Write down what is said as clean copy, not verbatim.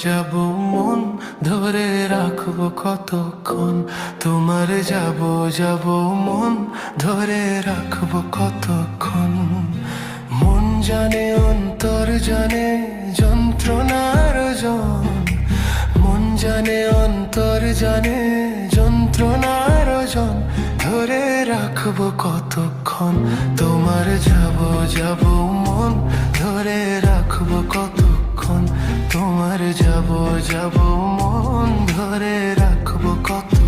যাব মন ধরে রাখবো কতক্ষণ, তোমার যাব মন ধরে রাখবো কতক্ষণ। মন জানে অন্তর জানে যন্ত্রণার জন, মন জানে অন্তর জানে যন্ত্রণার জন, ধরে রাখবো কতক্ষণ, তোমার যাব মন ধরে রাখবো কতক্ষণ, তোমার যাব মন ধরে রাখবো কত